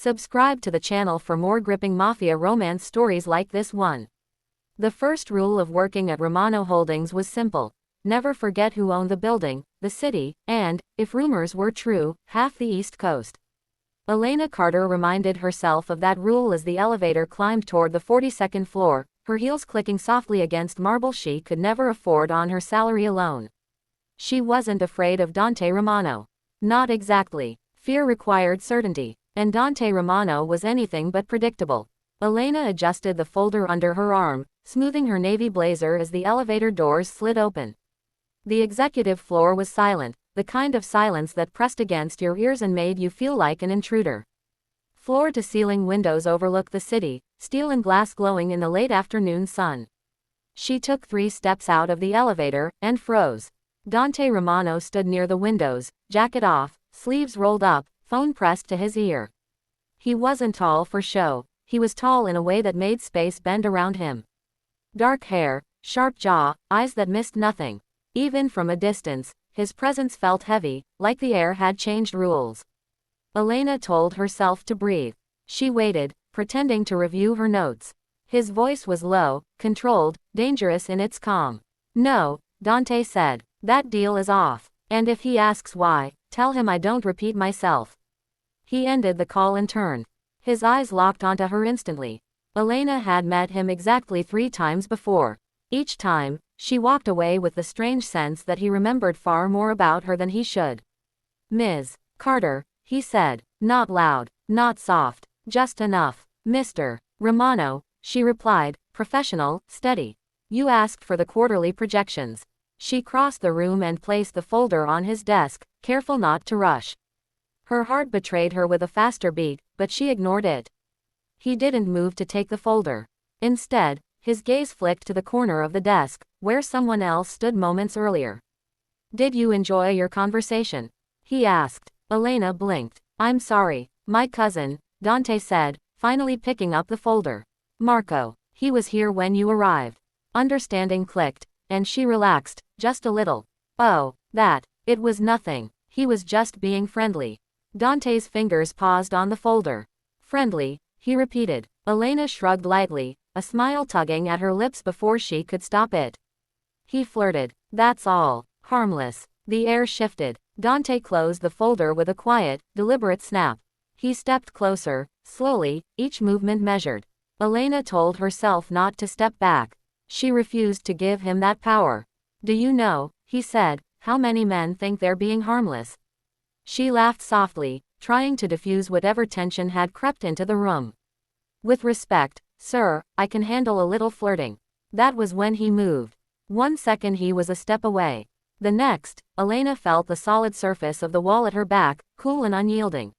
Subscribe to the channel for more gripping mafia romance stories like this one. The first rule of working at Romano Holdings was simple. Never forget who owned the building, the city, and, if rumors were true, half the East Coast. Elena Carter reminded herself of that rule as the elevator climbed toward the 42nd floor, her heels clicking softly against marble she could never afford on her salary alone. She wasn't afraid of Dante Romano. Not exactly. Fear required certainty, and Dante Romano was anything but predictable. Elena adjusted the folder under her arm, smoothing her navy blazer as the elevator doors slid open. The executive floor was silent, the kind of silence that pressed against your ears and made you feel like an intruder. Floor-to-ceiling windows overlooked the city, steel and glass glowing in the late afternoon sun. She took 3 steps out of the elevator, and froze. Dante Romano stood near the windows, jacket off, sleeves rolled up, phone pressed to his ear. He wasn't tall for show, he was tall in a way that made space bend around him. Dark hair, sharp jaw, eyes that missed nothing. Even from a distance, his presence felt heavy, like the air had changed rules. Elena told herself to breathe. She waited, pretending to review her notes. His voice was low, controlled, dangerous in its calm. "No," Dante said. "That deal is off. And if he asks why, tell him I don't repeat myself." He ended the call and turned. His eyes locked onto her instantly. Elena had met him exactly 3 times before. Each time, she walked away with the strange sense that he remembered far more about her than he should. "Ms. Carter," he said, not loud, not soft, just enough. "Mr. Romano," she replied, professional, steady. "You asked for the quarterly projections." She crossed the room and placed the folder on his desk, careful not to rush. Her heart betrayed her with a faster beat, but she ignored it. He didn't move to take the folder. Instead, his gaze flicked to the corner of the desk, where someone else stood moments earlier. "Did you enjoy your conversation?" he asked. Elena blinked. "I'm sorry, my cousin," Dante said, finally picking up the folder. "Marco. He was here when you arrived." Understanding clicked, and she relaxed, just a little. "Oh, that. It was nothing. He was just being friendly." Dante's fingers paused on the folder. "Friendly," he repeated. Elena shrugged lightly, a smile tugging at her lips before she could stop it. "He flirted. That's all. Harmless." The air shifted. Dante closed the folder with a quiet, deliberate snap. He stepped closer, slowly, each movement measured. Elena told herself not to step back. She refused to give him that power. "Do you know," he said, "how many men think they're being harmless?" She laughed softly, trying to diffuse whatever tension had crept into the room. "With respect, sir, I can handle a little flirting." That was when he moved. 1 second he was a step away. The next, Elena felt the solid surface of the wall at her back, cool and unyielding.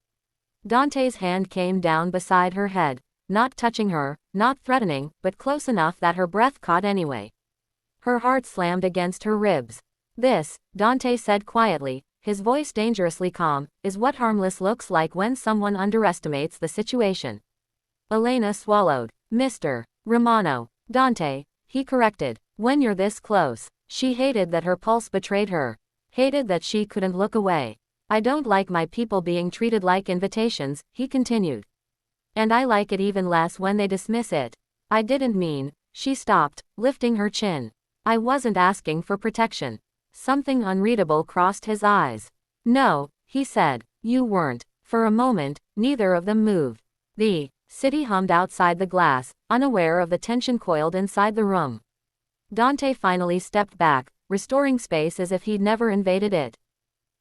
Dante's hand came down beside her head, not touching her, not threatening, but close enough that her breath caught anyway. Her heart slammed against her ribs. "This," Dante said quietly, his voice dangerously calm, "is what harmless looks like when someone underestimates the situation." Elena swallowed. "Mr. Romano." "Dante," he corrected. "When you're this close." She hated that her pulse betrayed her. Hated that she couldn't look away. "I don't like my people being treated like invitations," he continued. "And I like it even less when they dismiss it." "I didn't mean." She stopped, lifting her chin. "I wasn't asking for protection." Something unreadable crossed his eyes. "No," he said, "you weren't." For a moment, neither of them moved. The city hummed outside the glass, unaware of the tension coiled inside the room. Dante finally stepped back, restoring space as if he'd never invaded it.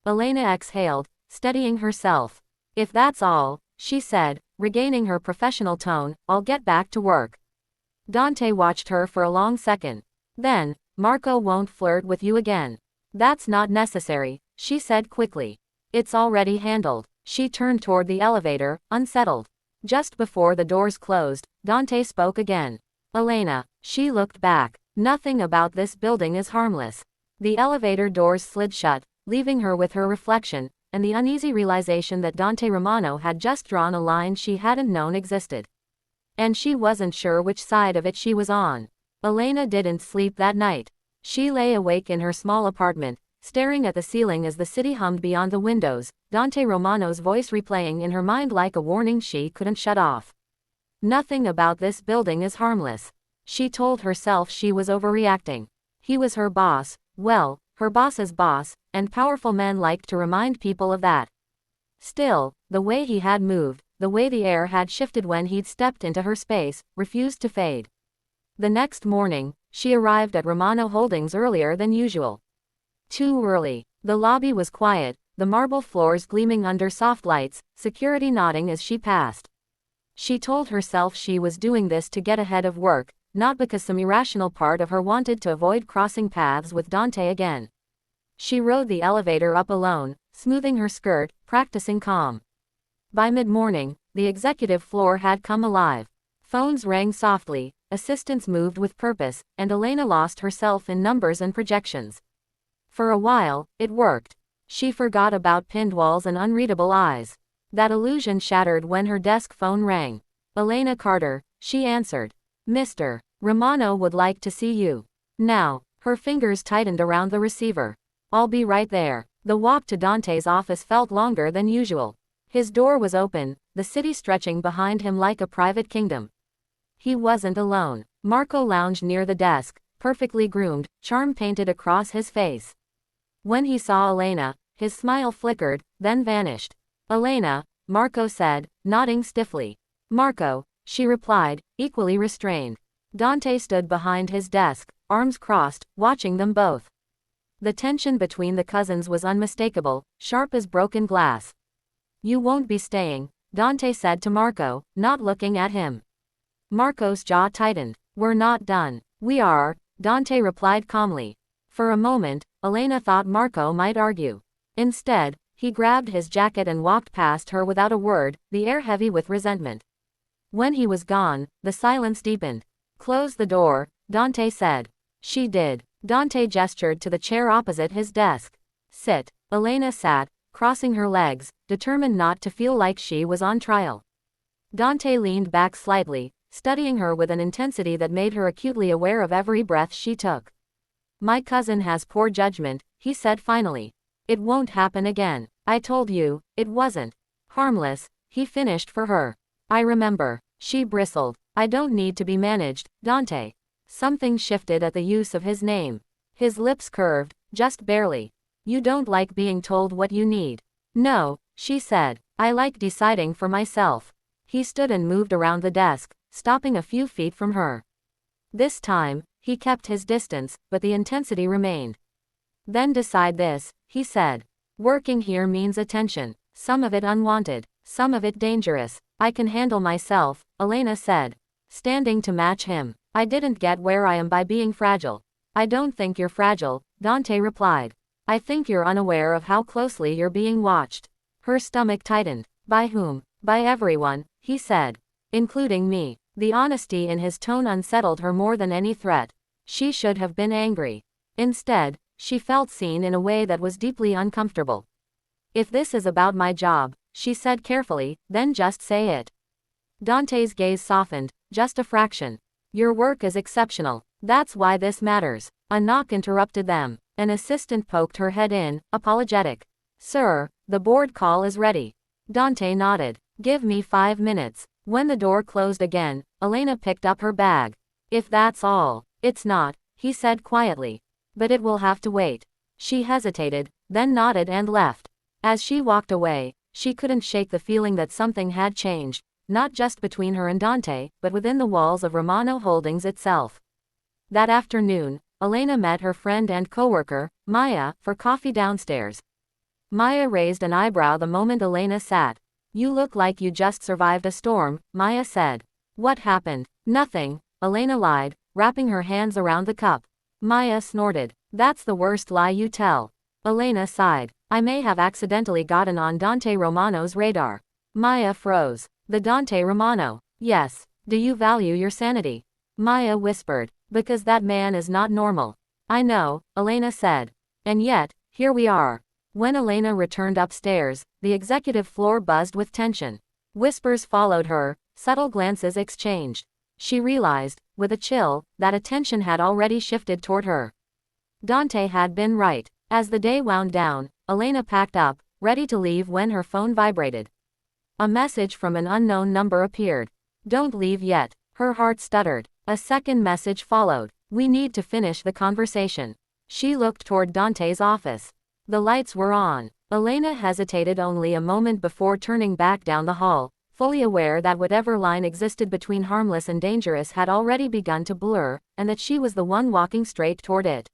Elena exhaled, steadying herself. "If that's all," she said, regaining her professional tone, "I'll get back to work." Dante watched her for a long second. Then, "Marco won't flirt with you again." "That's not necessary," she said quickly. "It's already handled." She turned toward the elevator, unsettled. Just before the doors closed, Dante spoke again. "Elena." She looked back. "Nothing about this building is harmless." The elevator doors slid shut, leaving her with her reflection, and the uneasy realization that Dante Romano had just drawn a line she hadn't known existed. And she wasn't sure which side of it she was on. Elena didn't sleep that night. She lay awake in her small apartment, staring at the ceiling as the city hummed beyond the windows, Dante Romano's voice replaying in her mind like a warning she couldn't shut off. Nothing about this building is harmless. She told herself she was overreacting. He was her boss, well, her boss's boss, and powerful men liked to remind people of that. Still, the way he had moved, the way the air had shifted when he'd stepped into her space, refused to fade. The next morning, she arrived at Romano Holdings earlier than usual. Too early. The lobby was quiet, the marble floors gleaming under soft lights, security nodding as she passed. She told herself she was doing this to get ahead of work, not because some irrational part of her wanted to avoid crossing paths with Dante again. She rode the elevator up alone, smoothing her skirt, practicing calm. By mid-morning, the executive floor had come alive. Phones rang softly, assistants moved with purpose, and Elena lost herself in numbers and projections. For a while, it worked. She forgot about pinned walls and unreadable eyes. That illusion shattered when her desk phone rang. Elena Carter, she answered. Mr. Romano would like to see you. Now, her fingers tightened around the receiver. I'll be right there. The walk to Dante's office felt longer than usual. His door was open, the city stretching behind him like a private kingdom. He wasn't alone. Marco lounged near the desk, perfectly groomed, charm painted across his face. When he saw Elena, his smile flickered, then vanished. Elena, Marco said, nodding stiffly. Marco, she replied, equally restrained. Dante stood behind his desk, arms crossed, watching them both. The tension between the cousins was unmistakable, sharp as broken glass. You won't be staying, Dante said to Marco, not looking at him. Marco's jaw tightened. We're not done. We are, Dante replied calmly. For a moment, Elena thought Marco might argue. Instead, he grabbed his jacket and walked past her without a word, the air heavy with resentment. When he was gone, the silence deepened. Close the door, Dante said. She did. Dante gestured to the chair opposite his desk. Sit. Elena sat, crossing her legs, determined not to feel like she was on trial. Dante leaned back slightly, studying her with an intensity that made her acutely aware of every breath she took. My cousin has poor judgment, he said finally. It won't happen again. I told you, it wasn't harmless, he finished for her. I remember. She bristled. I don't need to be managed, Dante. Something shifted at the use of his name. His lips curved, just barely. You don't like being told what you need. No, she said. I like deciding for myself. He stood and moved around the desk, stopping a few feet from her. This time, he kept his distance, but the intensity remained. Then decide this, he said. Working here means attention. Some of it unwanted, some of it dangerous. I can handle myself, Elena said. Standing to match him. I didn't get where I am by being fragile. I don't think you're fragile, Dante replied. I think you're unaware of how closely you're being watched. Her stomach tightened. By whom? By everyone, he said. Including me. The honesty in his tone unsettled her more than any threat. She should have been angry. Instead, she felt seen in a way that was deeply uncomfortable. If this is about my job, she said carefully, then just say it. Dante's gaze softened, just a fraction. Your work is exceptional. That's why this matters. A knock interrupted them. An assistant poked her head in, apologetic. Sir, the board call is ready. Dante nodded. Give me 5 minutes. When the door closed again, Elena picked up her bag. If that's all. It's not, he said quietly. But it will have to wait. She hesitated, then nodded and left. As she walked away, she couldn't shake the feeling that something had changed, not just between her and Dante, but within the walls of Romano Holdings itself. That afternoon, Elena met her friend and coworker, Maya, for coffee downstairs. Maya raised an eyebrow the moment Elena sat. You look like you just survived a storm, Maya said. What happened? Nothing, Elena lied, wrapping her hands around the cup. Maya snorted. That's the worst lie you tell. Elena sighed. I may have accidentally gotten on Dante Romano's radar. Maya froze. The Dante Romano. Yes. Do you value your sanity? Maya whispered. Because that man is not normal. I know, Elena said. And yet, here we are. When Elena returned upstairs, the executive floor buzzed with tension. Whispers followed her, subtle glances exchanged. She realized, with a chill, that attention had already shifted toward her. Dante had been right. As the day wound down, Elena packed up, ready to leave when her phone vibrated. A message from an unknown number appeared. "Don't leave yet." Her heart stuttered. A second message followed. "We need to finish the conversation." She looked toward Dante's office. The lights were on. Elena hesitated only a moment before turning back down the hall, fully aware that whatever line existed between harmless and dangerous had already begun to blur, and that she was the one walking straight toward it.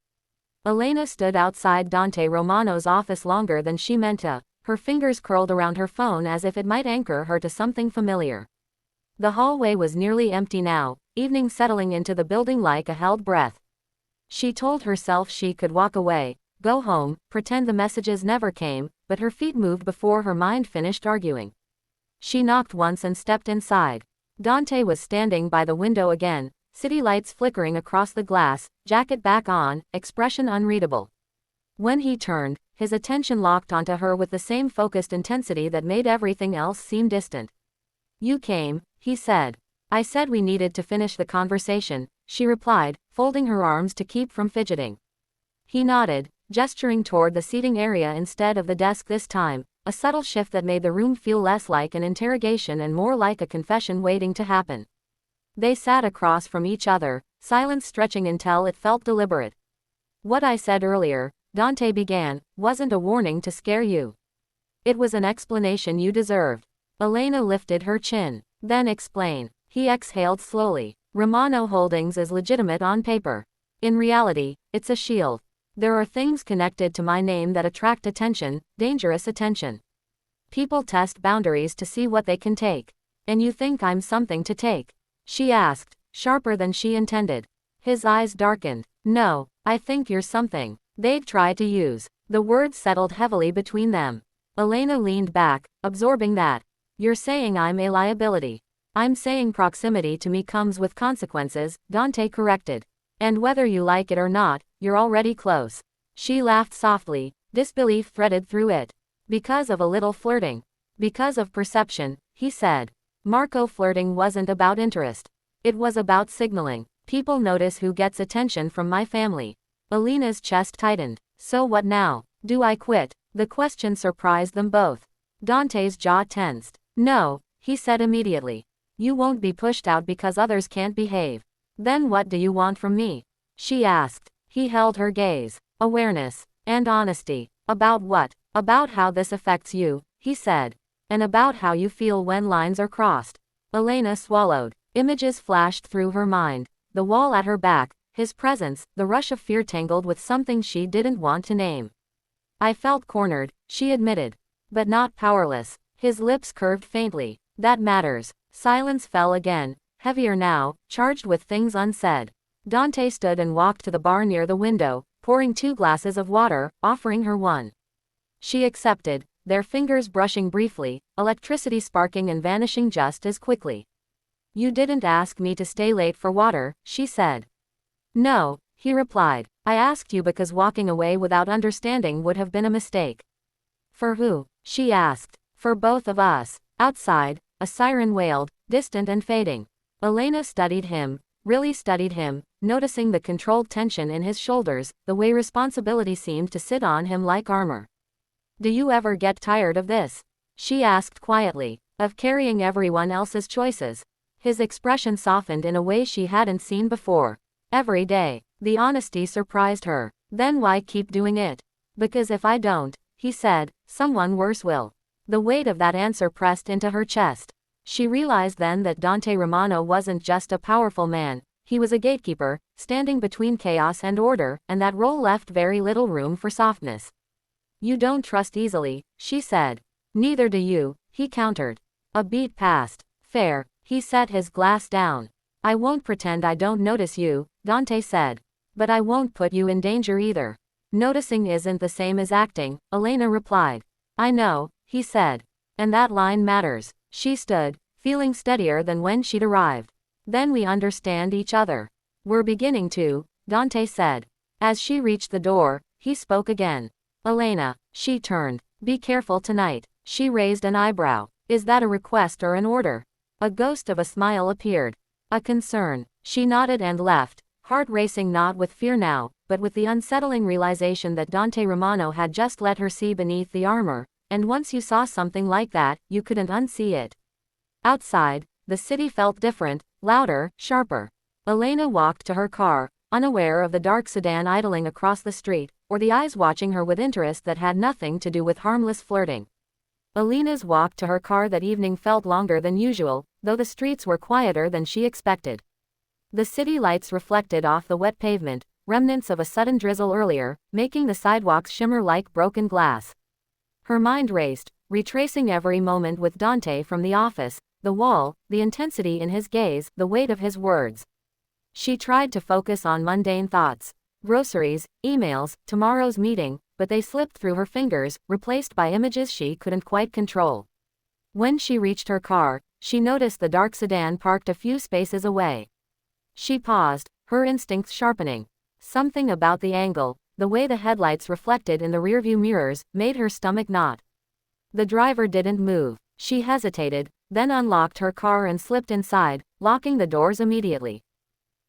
Elena stood outside Dante Romano's office longer than she meant to, her fingers curled around her phone as if it might anchor her to something familiar. The hallway was nearly empty now, evening settling into the building like a held breath. She told herself she could walk away, go home, pretend the messages never came, but her feet moved before her mind finished arguing. She knocked once and stepped inside. Dante was standing by the window again, city lights flickering across the glass, jacket back on, expression unreadable. When he turned, his attention locked onto her with the same focused intensity that made everything else seem distant. "You came," he said. "I said we needed to finish the conversation," she replied, folding her arms to keep from fidgeting. He nodded, gesturing toward the seating area instead of the desk this time, a subtle shift that made the room feel less like an interrogation and more like a confession waiting to happen. They sat across from each other, silence stretching until it felt deliberate. "What I said earlier," Dante began, "wasn't a warning to scare you. It was an explanation you deserved." Elena lifted her chin. "Then explain." He exhaled slowly. "Romano Holdings is legitimate on paper. In reality, it's a shield. There are things connected to my name that attract attention, dangerous attention. People test boundaries to see what they can take. And you think I'm something to take?" she asked, sharper than she intended. His eyes darkened. "No, I think you're something they'd try to use." The words settled heavily between them. Elena leaned back, absorbing that. "You're saying I'm a liability." "I'm saying proximity to me comes with consequences," Dante corrected. "And whether you like it or not, you're already close." She laughed softly, disbelief threaded through it. "Because of a little flirting." "Because of perception," he said. "Marco, flirting wasn't about interest. It was about signaling. People notice who gets attention from my family." Elena's chest tightened. "So what now? Do I quit?" The question surprised them both. Dante's jaw tensed. "No," he said immediately. "You won't be pushed out because others can't behave." "Then what do you want from me?" she asked. He held her gaze. "Awareness. And honesty." "About what?" "About how this affects you," he said. "And about how you feel when lines are crossed." Elena swallowed. Images flashed through her mind. The wall at her back, his presence, the rush of fear tangled with something she didn't want to name. "I felt cornered," she admitted. "But not powerless." His lips curved faintly. "That matters." Silence fell again, heavier now, charged with things unsaid. Dante stood and walked to the bar near the window, pouring 2 glasses of water, offering her one. She accepted, their fingers brushing briefly, electricity sparking and vanishing just as quickly. "You didn't ask me to stay late for water," she said. "No," he replied. "I asked you because walking away without understanding would have been a mistake." "For who?" she asked. "For both of us." Outside, a siren wailed, distant and fading. Elena studied him, really studied him, noticing the controlled tension in his shoulders, the way responsibility seemed to sit on him like armor. "Do you ever get tired of this?" she asked quietly. "Of carrying everyone else's choices?" His expression softened in a way she hadn't seen before. "Every day." The honesty surprised her. "Then why keep doing it?" "Because if I don't," he said, "someone worse will." The weight of that answer pressed into her chest. She realized then that Dante Romano wasn't just a powerful man, he was a gatekeeper, standing between chaos and order, and that role left very little room for softness. "You don't trust easily," she said. "Neither do you," he countered. A beat passed. "Fair." He set his glass down. "I won't pretend I don't notice you," Dante said. "But I won't put you in danger either." "Noticing isn't the same as acting," Elena replied. "I know," he said. "And that line matters." She stood, feeling steadier than when she'd arrived. "Then we understand each other." "We're beginning to," Dante said. As she reached the door, he spoke again. "Elena." She turned. "Be careful tonight." She raised an eyebrow. "Is that a request or an order?" A ghost of a smile appeared. "A concern." She nodded and left, heart racing not with fear now, but with the unsettling realization that Dante Romano had just let her see beneath the armor, and once you saw something like that, you couldn't unsee it. Outside, the city felt different, louder, sharper. Elena walked to her car, unaware of the dark sedan idling across the street, or the eyes watching her with interest that had nothing to do with harmless flirting. Elena's walk to her car that evening felt longer than usual, though the streets were quieter than she expected. The city lights reflected off the wet pavement, remnants of a sudden drizzle earlier, making the sidewalks shimmer like broken glass. Her mind raced, retracing every moment with Dante from the office, the wall, the intensity in his gaze, the weight of his words. She tried to focus on mundane thoughts, groceries, emails, tomorrow's meeting, but they slipped through her fingers, replaced by images she couldn't quite control. When she reached her car, she noticed the dark sedan parked a few spaces away. She paused, her instincts sharpening. Something about the angle, the way the headlights reflected in the rearview mirrors, made her stomach knot. The driver didn't move. She hesitated, then unlocked her car and slipped inside, locking the doors immediately.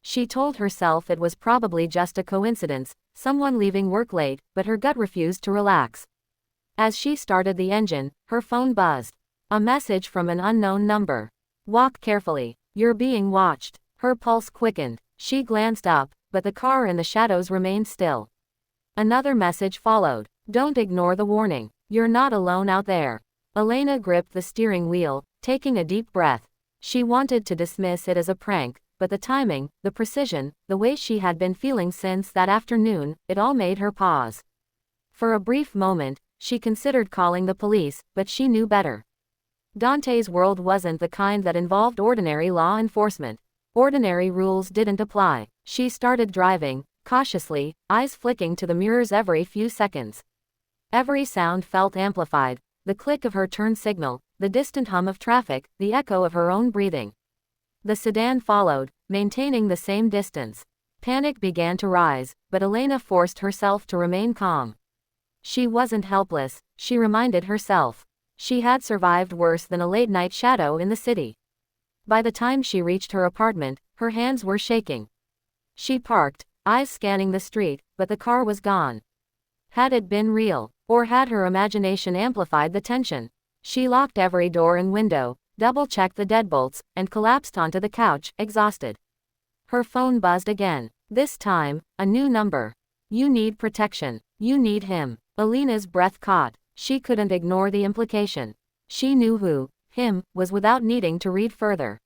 She told herself it was probably just a coincidence, someone leaving work late, but her gut refused to relax. As she started the engine, her phone buzzed. A message from an unknown number. "Walk carefully. You're being watched." Her pulse quickened. She glanced up, but the car in the shadows remained still. Another message followed. "Don't ignore the warning. You're not alone out there." Elena gripped the steering wheel, taking a deep breath. She wanted to dismiss it as a prank, but the timing, the precision, the way she had been feeling since that afternoon, it all made her pause. For a brief moment, she considered calling the police, but she knew better. Dante's world wasn't the kind that involved ordinary law enforcement. Ordinary rules didn't apply. She started driving, cautiously, eyes flicking to the mirrors every few seconds. Every sound felt amplified, the click of her turn signal, the distant hum of traffic, the echo of her own breathing. The sedan followed, maintaining the same distance. Panic began to rise, but Elena forced herself to remain calm. She wasn't helpless, she reminded herself. She had survived worse than a late-night shadow in the city. By the time she reached her apartment, her hands were shaking. She parked, eyes scanning the street, but the car was gone. Had it been real, or had her imagination amplified the tension? She locked every door and window, double-checked the deadbolts, and collapsed onto the couch, exhausted. Her phone buzzed again. This time, a new number. "You need protection. You need him." Elena's breath caught. She couldn't ignore the implication. She knew who, him, was without needing to read further.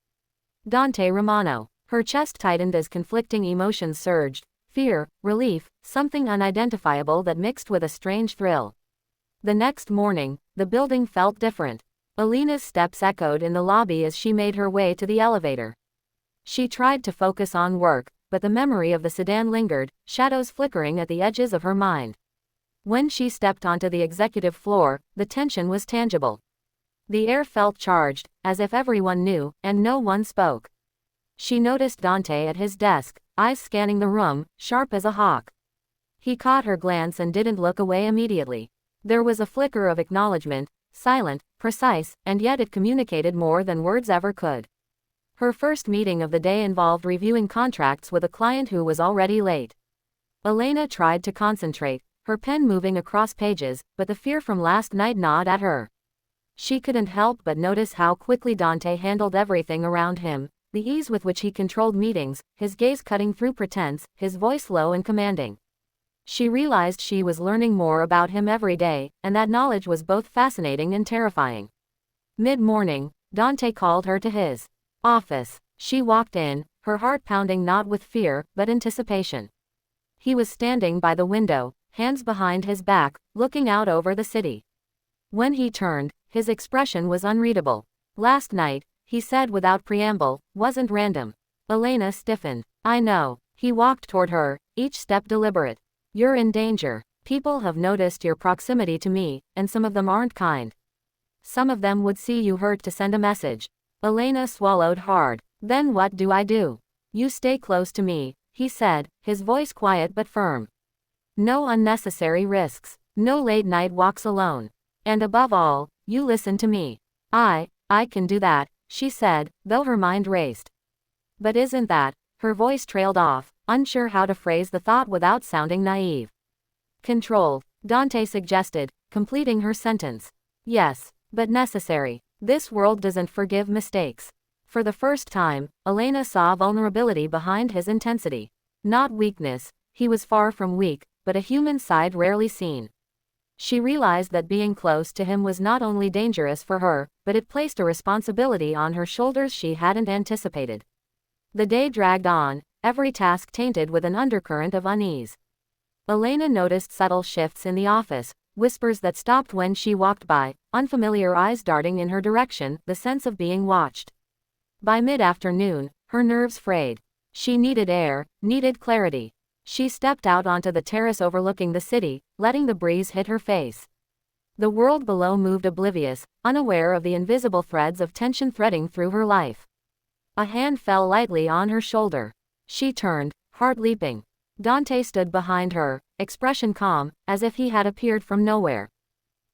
Dante Romano. Her chest tightened as conflicting emotions surged. Fear, relief, something unidentifiable that mixed with a strange thrill. The next morning, the building felt different. Elena's steps echoed in the lobby as she made her way to the elevator. She tried to focus on work, but the memory of the sedan lingered, shadows flickering at the edges of her mind. When she stepped onto the executive floor, the tension was tangible. The air felt charged, as if everyone knew, and no one spoke. She noticed Dante at his desk, eyes scanning the room, sharp as a hawk. He caught her glance and didn't look away immediately. There was a flicker of acknowledgement, silent, precise, and yet it communicated more than words ever could. Her first meeting of the day involved reviewing contracts with a client who was already late. Elena tried to concentrate, her pen moving across pages, but the fear from last night gnawed at her. She couldn't help but notice how quickly Dante handled everything around him, the ease with which he controlled meetings, his gaze cutting through pretense, his voice low and commanding. She realized she was learning more about him every day, and that knowledge was both fascinating and terrifying. Mid-morning, Dante called her to his office. She walked in, her heart pounding not with fear, but anticipation. He was standing by the window, hands behind his back, looking out over the city. When he turned, his expression was unreadable. "Last night," he said without preamble, "wasn't random." Elena stiffened. "I know." He walked toward her, each step deliberate. "You're in danger. People have noticed your proximity to me, and some of them aren't kind. Some of them would see you hurt to send a message." Elena swallowed hard. "Then what do I do?" "You stay close to me," he said, his voice quiet but firm. "No unnecessary risks. No late-night walks alone. And above all, you listen to me." I can do that," she said, though her mind raced. "But isn't that," her voice trailed off, unsure how to phrase the thought without sounding naive. Control, Dante suggested, completing her sentence. Yes, but necessary. This world doesn't forgive mistakes. For the first time, Elena saw vulnerability behind his intensity. Not weakness, he was far from weak, but a human side rarely seen. She realized that being close to him was not only dangerous for her, but it placed a responsibility on her shoulders she hadn't anticipated. The day dragged on, every task tainted with an undercurrent of unease. Elena noticed subtle shifts in the office, whispers that stopped when she walked by, unfamiliar eyes darting in her direction, the sense of being watched. By mid-afternoon, her nerves frayed. She needed air, needed clarity. She stepped out onto the terrace overlooking the city, letting the breeze hit her face. The world below moved oblivious, unaware of the invisible threads of tension threading through her life. A hand fell lightly on her shoulder. She turned, heart leaping. Dante stood behind her, expression calm, as if he had appeared from nowhere.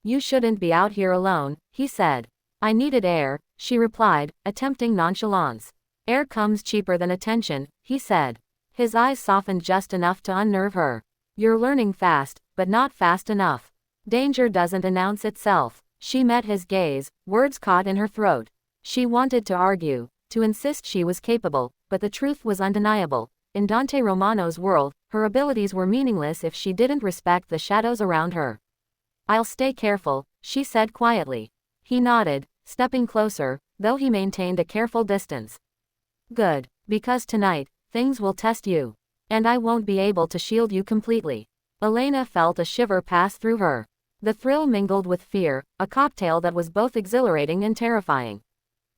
"You shouldn't be out here alone," he said. "I needed air," she replied, attempting nonchalance. "Air comes cheaper than attention," he said. His eyes softened just enough to unnerve her. "You're learning fast, but not fast enough. Danger doesn't announce itself." She met his gaze, words caught in her throat. She wanted to argue, to insist she was capable, but the truth was undeniable. In Dante Romano's world, her abilities were meaningless if she didn't respect the shadows around her. "I'll stay careful," she said quietly. He nodded, stepping closer, though he maintained a careful distance. "Good, because tonight, things will test you. And I won't be able to shield you completely." Elena felt a shiver pass through her. The thrill mingled with fear, a cocktail that was both exhilarating and terrifying.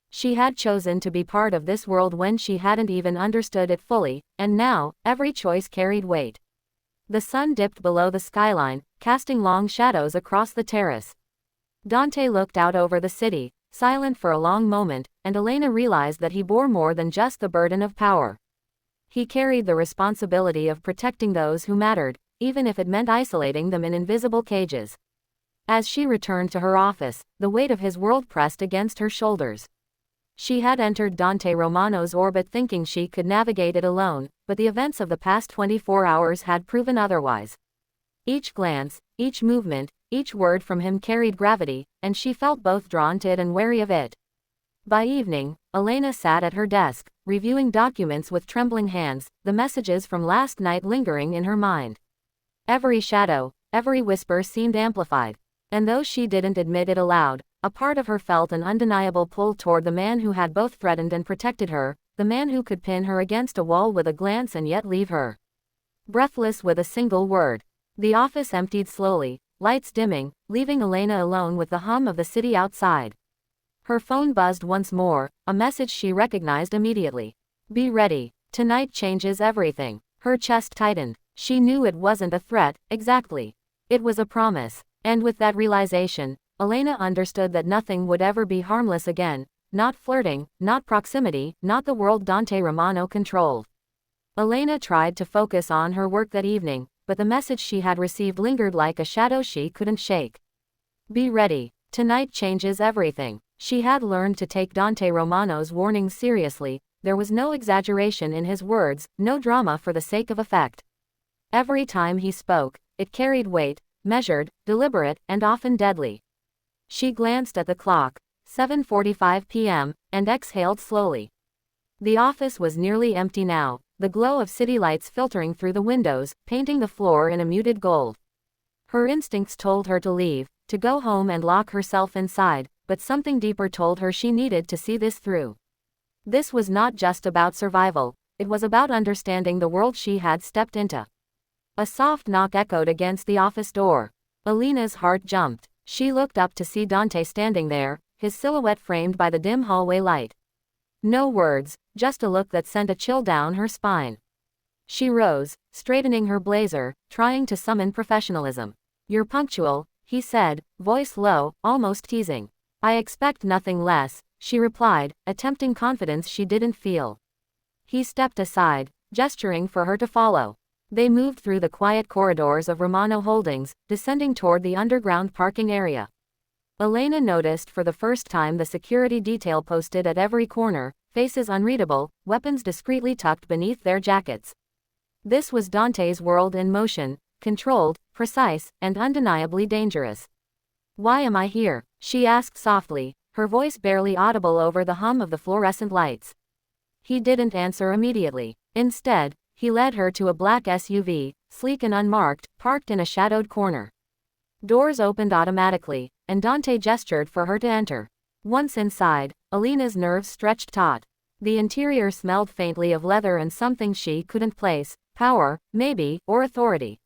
She had chosen to be part of this world when she hadn't even understood it fully, and now, every choice carried weight. The sun dipped below the skyline, casting long shadows across the terrace. Dante looked out over the city, silent for a long moment, and Elena realized that he bore more than just the burden of power. He carried the responsibility of protecting those who mattered, even if it meant isolating them in invisible cages. As she returned to her office, the weight of his world pressed against her shoulders. She had entered Dante Romano's orbit thinking she could navigate it alone, but the events of the past 24 hours had proven otherwise. Each glance, each movement, each word from him carried gravity, and she felt both drawn to it and wary of it. By evening, Elena sat at her desk, reviewing documents with trembling hands, the messages from last night lingering in her mind. Every shadow, every whisper seemed amplified. And though she didn't admit it aloud, a part of her felt an undeniable pull toward the man who had both threatened and protected her, the man who could pin her against a wall with a glance and yet leave her breathless with a single word. The office emptied slowly, lights dimming, leaving Elena alone with the hum of the city outside. Her phone buzzed once more, a message she recognized immediately. "Be ready. Tonight changes everything." Her chest tightened. She knew it wasn't a threat, exactly. It was a promise. And with that realization, Elena understood that nothing would ever be harmless again. Not flirting, not proximity, not the world Dante Romano controlled. Elena tried to focus on her work that evening, but the message she had received lingered like a shadow she couldn't shake. "Be ready. Tonight changes everything." She had learned to take Dante Romano's warnings seriously. There was no exaggeration in his words, no drama for the sake of effect. Every time he spoke, it carried weight, measured, deliberate, and often deadly. She glanced at the clock, 7:45 p.m., and exhaled slowly. The office was nearly empty now, the glow of city lights filtering through the windows, painting the floor in a muted gold. Her instincts told her to leave, to go home and lock herself inside, but something deeper told her she needed to see this through. This was not just about survival, it was about understanding the world she had stepped into. A soft knock echoed against the office door. Elena's heart jumped. She looked up to see Dante standing there, his silhouette framed by the dim hallway light. No words, just a look that sent a chill down her spine. She rose, straightening her blazer, trying to summon professionalism. "You're punctual," he said, voice low, almost teasing. "I expect nothing less," she replied, attempting confidence she didn't feel. He stepped aside, gesturing for her to follow. They moved through the quiet corridors of Romano Holdings, descending toward the underground parking area. Elena noticed for the first time the security detail posted at every corner, faces unreadable, weapons discreetly tucked beneath their jackets. This was Dante's world in motion, controlled, precise, and undeniably dangerous. Why am I here? She asked softly, her voice barely audible over the hum of the fluorescent lights. He didn't answer immediately. Instead, he led her to a black SUV, sleek and unmarked, parked in a shadowed corner. Doors opened automatically, and Dante gestured for her to enter. Once inside, Elena's nerves stretched taut. The interior smelled faintly of leather and something she couldn't place, power, maybe, or authority.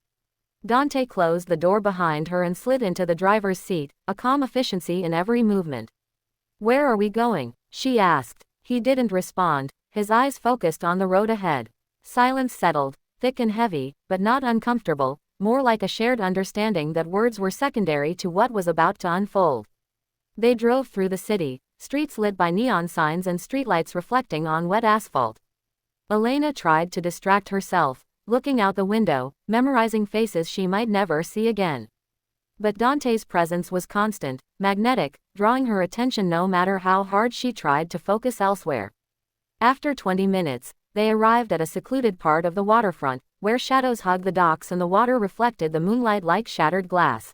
Dante closed the door behind her and slid into the driver's seat, a calm efficiency in every movement. Where are we going? She asked. He didn't respond, his eyes focused on the road ahead. Silence settled, thick and heavy, but not uncomfortable, more like a shared understanding that words were secondary to what was about to unfold. They drove through the city, streets lit by neon signs and streetlights reflecting on wet asphalt. Elena tried to distract herself, looking out the window, memorizing faces she might never see again. But Dante's presence was constant, magnetic, drawing her attention no matter how hard she tried to focus elsewhere. After 20 minutes, they arrived at a secluded part of the waterfront, where shadows hugged the docks and the water reflected the moonlight like shattered glass.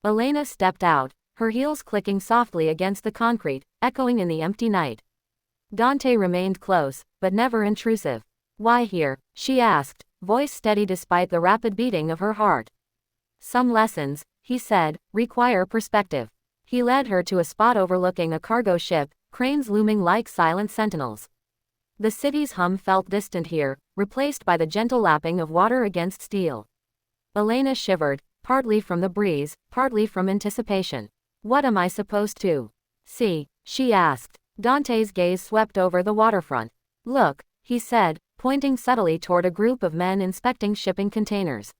Elena stepped out, her heels clicking softly against the concrete, echoing in the empty night. Dante remained close, but never intrusive. Why here? She asked, voice steady despite the rapid beating of her heart. Some lessons, he said, require perspective. He led her to a spot overlooking a cargo ship, cranes looming like silent sentinels. The city's hum felt distant here, replaced by the gentle lapping of water against steel. Elena shivered, partly from the breeze, partly from anticipation. What am I supposed to see? She asked. Dante's gaze swept over the waterfront. Look, he said, pointing subtly toward a group of men inspecting shipping containers.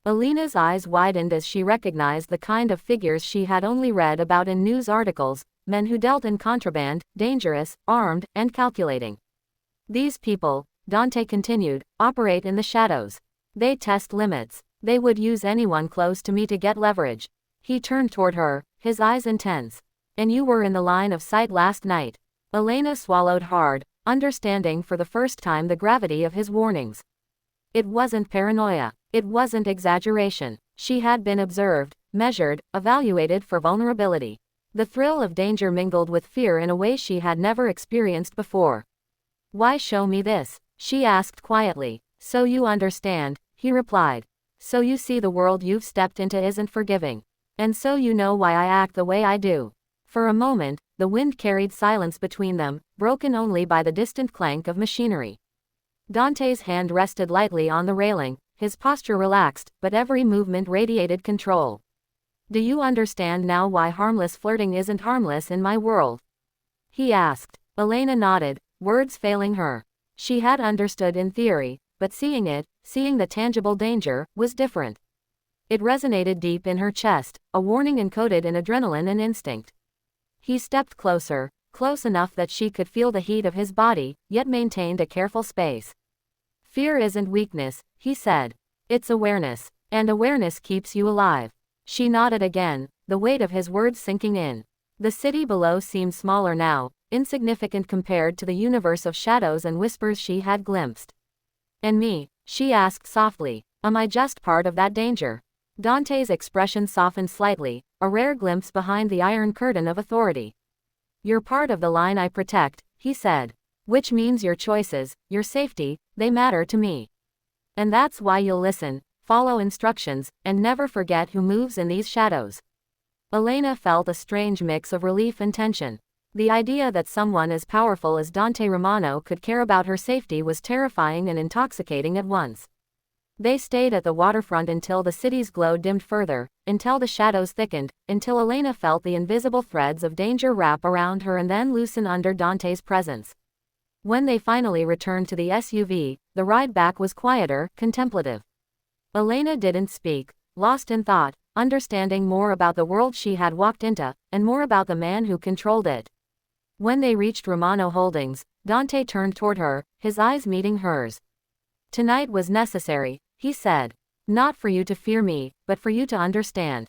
Elena's eyes widened as she recognized the kind of figures she had only read about in news articles, men who dealt in contraband, dangerous, armed, and calculating. These people, Dante continued, operate in the shadows. They test limits. They would use anyone close to me to get leverage. He turned toward her, his eyes intense. And you were in the line of sight last night. Elena swallowed hard, understanding for the first time the gravity of his warnings. It wasn't paranoia. It wasn't exaggeration. She had been observed, measured, evaluated for vulnerability. The thrill of danger mingled with fear in a way she had never experienced before. Why show me this? She asked quietly. So you understand, he replied. So you see the world you've stepped into isn't forgiving. And so you know why I act the way I do. For a moment, the wind carried silence between them, broken only by the distant clank of machinery. Dante's hand rested lightly on the railing, his posture relaxed, but every movement radiated control. Do you understand now why harmless flirting isn't harmless in my world? He asked. Elena nodded, words failing her. She had understood in theory, but seeing it, seeing the tangible danger, was different. It resonated deep in her chest, a warning encoded in adrenaline and instinct. He stepped closer, close enough that she could feel the heat of his body, yet maintained a careful space. Fear isn't weakness, he said. It's awareness, and awareness keeps you alive. She nodded again, the weight of his words sinking in. The city below seemed smaller now, insignificant compared to the universe of shadows and whispers she had glimpsed. And me? She asked softly. Am I just part of that danger? Dante's expression softened slightly, a rare glimpse behind the iron curtain of authority. You're part of the line I protect, he said. Which means your choices, your safety, they matter to me. And that's why you'll listen, follow instructions, and never forget who moves in these shadows. Elena felt a strange mix of relief and tension. The idea that someone as powerful as Dante Romano could care about her safety was terrifying and intoxicating at once. They stayed at the waterfront until the city's glow dimmed further, until the shadows thickened, until Elena felt the invisible threads of danger wrap around her and then loosen under Dante's presence. When they finally returned to the SUV, the ride back was quieter, contemplative. Elena didn't speak, lost in thought, understanding more about the world she had walked into, and more about the man who controlled it. When they reached Romano Holdings, Dante turned toward her, his eyes meeting hers. Tonight was necessary, he said. Not for you to fear me, but for you to understand.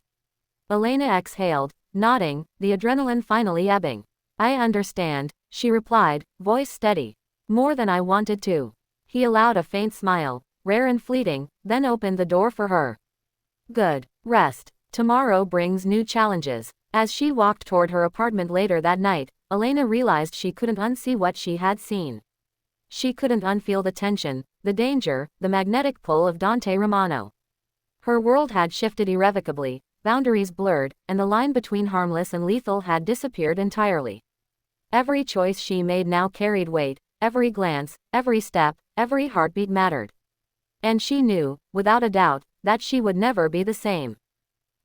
Elena exhaled, nodding, the adrenaline finally ebbing. I understand, she replied, voice steady. More than I wanted to. He allowed a faint smile, rare and fleeting, then opened the door for her. Good rest. Tomorrow brings new challenges. As she walked toward her apartment later that night, Elena realized she couldn't unsee what she had seen. She couldn't unfeel the tension, the danger, the magnetic pull of Dante Romano. Her world had shifted irrevocably, boundaries blurred, and the line between harmless and lethal had disappeared entirely. Every choice she made now carried weight, every glance, every step, every heartbeat mattered. And she knew, without a doubt, that she would never be the same.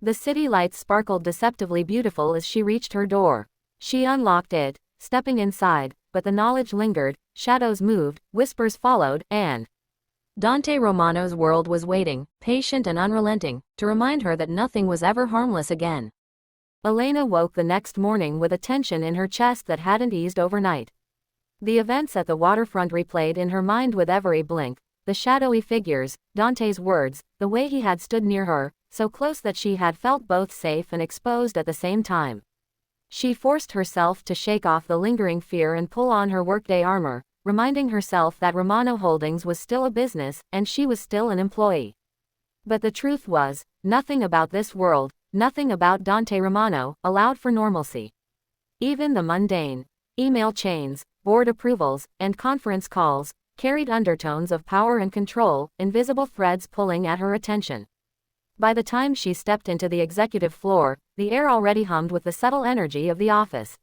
The city lights sparkled deceptively beautiful as she reached her door. She unlocked it, stepping inside, but the knowledge lingered, shadows moved, whispers followed, and Dante Romano's world was waiting, patient and unrelenting, to remind her that nothing was ever harmless again. Elena woke the next morning with a tension in her chest that hadn't eased overnight. The events at the waterfront replayed in her mind with every blink, the shadowy figures, Dante's words, the way he had stood near her, so close that she had felt both safe and exposed at the same time. She forced herself to shake off the lingering fear and pull on her workday armor, reminding herself that Romano Holdings was still a business, and she was still an employee. But the truth was, nothing about this world, nothing about Dante Romano, allowed for normalcy. Even the mundane email chains, board approvals, and conference calls carried undertones of power and control, invisible threads pulling at her attention. By the time she stepped into the executive floor, the air already hummed with the subtle energy of the office.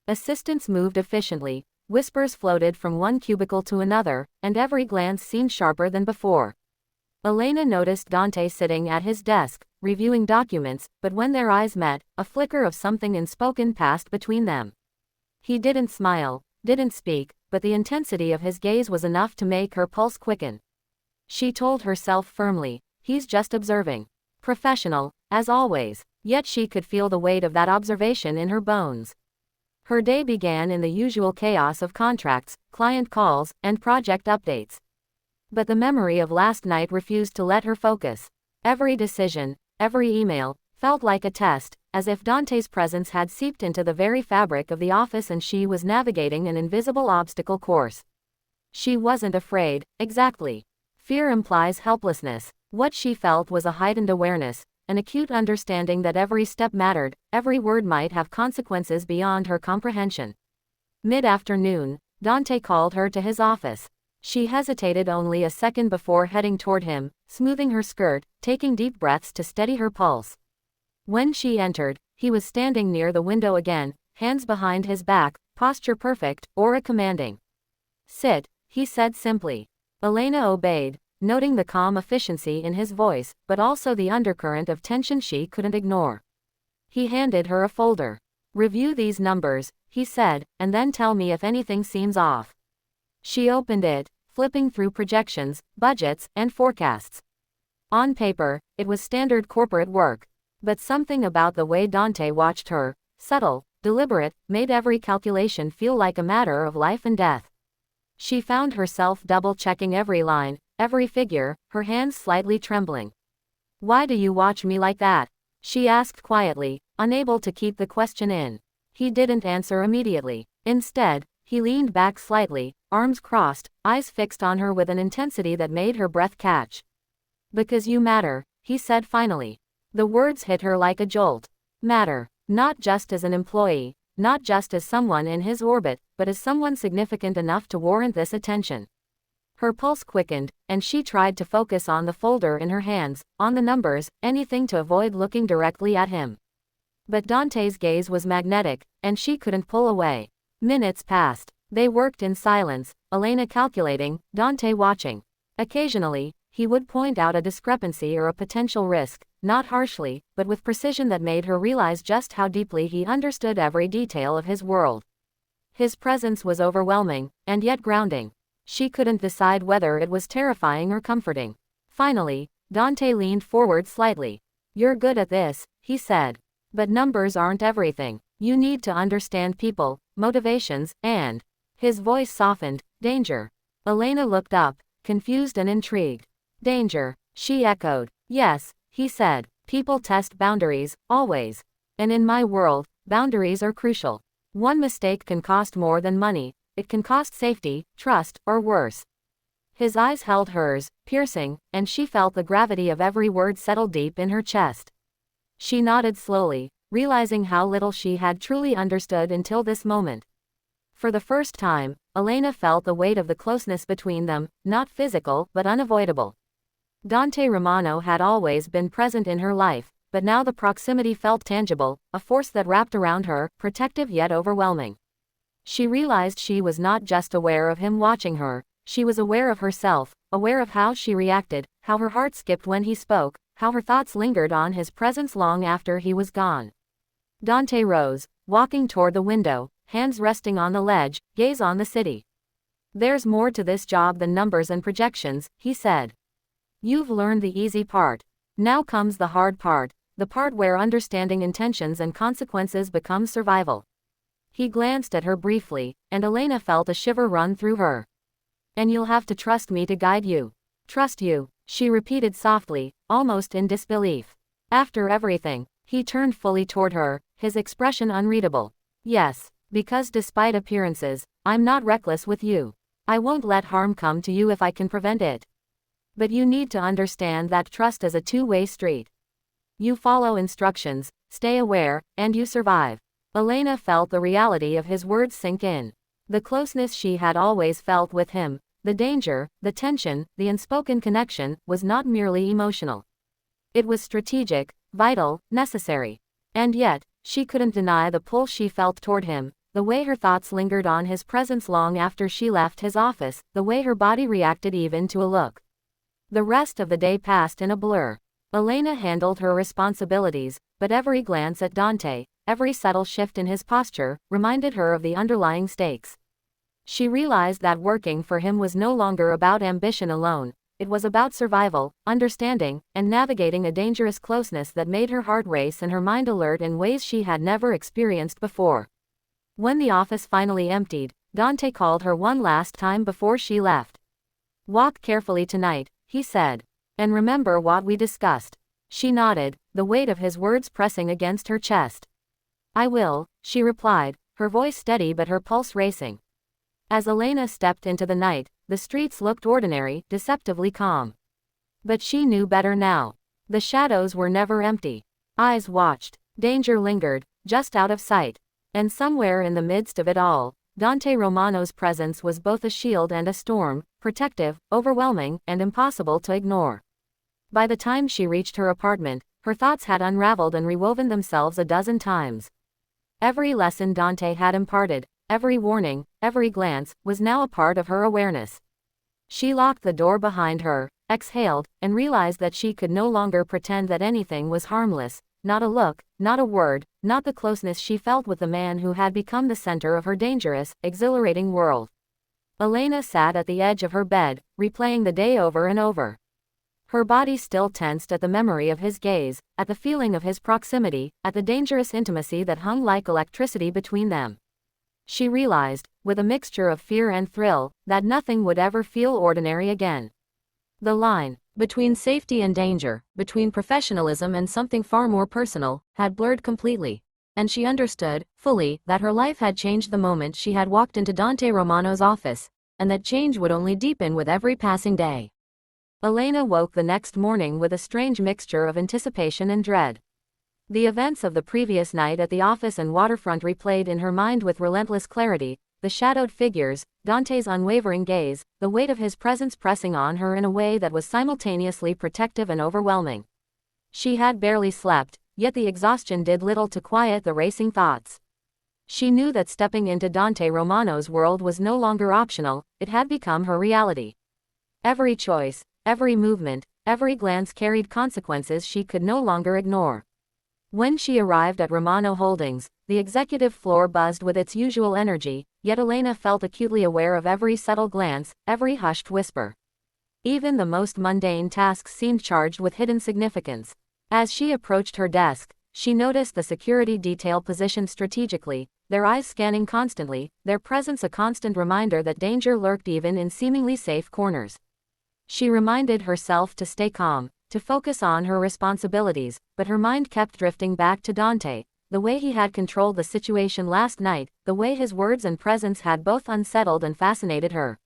Assistants moved efficiently, whispers floated from one cubicle to another, and every glance seemed sharper than before. Elena noticed Dante sitting at his desk, reviewing documents, but when their eyes met, a flicker of something unspoken passed between them. He didn't smile, didn't speak, but the intensity of his gaze was enough to make her pulse quicken. She told herself firmly, he's just observing. Professional, as always, yet she could feel the weight of that observation in her bones. Her day began in the usual chaos of contracts, client calls, and project updates. But the memory of last night refused to let her focus. Every decision, every email, felt like a test, as if Dante's presence had seeped into the very fabric of the office and she was navigating an invisible obstacle course. She wasn't afraid, exactly. Fear implies helplessness. What she felt was a heightened awareness, an acute understanding that every step mattered, every word might have consequences beyond her comprehension. Mid-afternoon, Dante called her to his office. She hesitated only a second before heading toward him, smoothing her skirt, taking deep breaths to steady her pulse. When she entered, he was standing near the window again, hands behind his back, posture perfect, aura commanding. "Sit," he said simply. Elena obeyed, noting the calm efficiency in his voice, but also the undercurrent of tension she couldn't ignore. He handed her a folder. "Review these numbers," he said, "and then tell me if anything seems off." She opened it, flipping through projections, budgets, and forecasts. On paper, it was standard corporate work. But something about the way Dante watched her, subtle, deliberate, made every calculation feel like a matter of life and death. She found herself double-checking every line, every figure, her hands slightly trembling. "Why do you watch me like that?" she asked quietly, unable to keep the question in. He didn't answer immediately. Instead, he leaned back slightly, arms crossed, eyes fixed on her with an intensity that made her breath catch. "Because you matter," he said finally. The words hit her like a jolt. Matter. Not just as an employee, not just as someone in his orbit, but as someone significant enough to warrant this attention. Her pulse quickened, and she tried to focus on the folder in her hands, on the numbers, anything to avoid looking directly at him. But Dante's gaze was magnetic, and she couldn't pull away. Minutes passed. They worked in silence, Elena calculating, Dante watching. Occasionally, he would point out a discrepancy or a potential risk, not harshly, but with precision that made her realize just how deeply he understood every detail of his world. His presence was overwhelming, and yet grounding. She couldn't decide whether it was terrifying or comforting. Finally, Dante leaned forward slightly. "You're good at this," he said. "But numbers aren't everything. You need to understand people, motivations, and..." His voice softened. "Danger." Elena looked up, confused and intrigued. "Danger," she echoed. "Yes," he said. "People test boundaries, always. And in my world, boundaries are crucial. One mistake can cost more than money. It can cost safety, trust, or worse." His eyes held hers, piercing, and she felt the gravity of every word settle deep in her chest. She nodded slowly, realizing how little she had truly understood until this moment. For the first time, Elena felt the weight of the closeness between them, not physical but unavoidable. Dante Romano had always been present in her life, but now the proximity felt tangible, a force that wrapped around her, protective yet overwhelming. She realized she was not just aware of him watching her, she was aware of herself, aware of how she reacted, how her heart skipped when he spoke, how her thoughts lingered on his presence long after he was gone. Dante rose, walking toward the window, hands resting on the ledge, gaze on the city. "There's more to this job than numbers and projections," he said. "You've learned the easy part. Now comes the hard part, the part where understanding intentions and consequences becomes survival." He glanced at her briefly, and Elena felt a shiver run through her. "And you'll have to trust me to guide you." "Trust you," she repeated softly, almost in disbelief. "After everything." He turned fully toward her, his expression unreadable. "Yes, because despite appearances, I'm not reckless with you. I won't let harm come to you if I can prevent it. But you need to understand that trust is a two-way street. You follow instructions, stay aware, and you survive." Elena felt the reality of his words sink in. The closeness she had always felt with him, the danger, the tension, the unspoken connection, was not merely emotional. It was strategic, vital, necessary. And yet, she couldn't deny the pull she felt toward him, the way her thoughts lingered on his presence long after she left his office, the way her body reacted even to a look. The rest of the day passed in a blur. Elena handled her responsibilities, but every glance at Dante, every subtle shift in his posture, reminded her of the underlying stakes. She realized that working for him was no longer about ambition alone, it was about survival, understanding, and navigating a dangerous closeness that made her heart race and her mind alert in ways she had never experienced before. When the office finally emptied, Dante called her one last time before she left. "Walk carefully tonight," he said. "And remember what we discussed." She nodded, the weight of his words pressing against her chest. "I will," she replied, her voice steady but her pulse racing. As Elena stepped into the night, the streets looked ordinary, deceptively calm. But she knew better now. The shadows were never empty. Eyes watched. Danger lingered, just out of sight. And somewhere in the midst of it all, Dante Romano's presence was both a shield and a storm, protective, overwhelming, and impossible to ignore. By the time she reached her apartment, her thoughts had unraveled and rewoven themselves a dozen times. Every lesson Dante had imparted, every warning, every glance, was now a part of her awareness. She locked the door behind her, exhaled, and realized that she could no longer pretend that anything was harmless, not a look, not a word, not the closeness she felt with the man who had become the center of her dangerous, exhilarating world. Elena sat at the edge of her bed, replaying the day over and over. Her body still tensed at the memory of his gaze, at the feeling of his proximity, at the dangerous intimacy that hung like electricity between them. She realized, with a mixture of fear and thrill, that nothing would ever feel ordinary again. The line between safety and danger, between professionalism and something far more personal, had blurred completely. And she understood, fully, that her life had changed the moment she had walked into Dante Romano's office, and that change would only deepen with every passing day. Elena woke the next morning with a strange mixture of anticipation and dread. The events of the previous night at the office and waterfront replayed in her mind with relentless clarity, the shadowed figures, Dante's unwavering gaze, the weight of his presence pressing on her in a way that was simultaneously protective and overwhelming. She had barely slept, yet the exhaustion did little to quiet the racing thoughts. She knew that stepping into Dante Romano's world was no longer optional, it had become her reality. Every choice, every movement, every glance carried consequences she could no longer ignore. When she arrived at Romano Holdings, the executive floor buzzed with its usual energy, yet Elena felt acutely aware of every subtle glance, every hushed whisper. Even the most mundane tasks seemed charged with hidden significance. As she approached her desk, she noticed the security detail positioned strategically, their eyes scanning constantly, their presence a constant reminder that danger lurked even in seemingly safe corners. She reminded herself to stay calm, to focus on her responsibilities, but her mind kept drifting back to Dante, the way he had controlled the situation last night, the way his words and presence had both unsettled and fascinated her.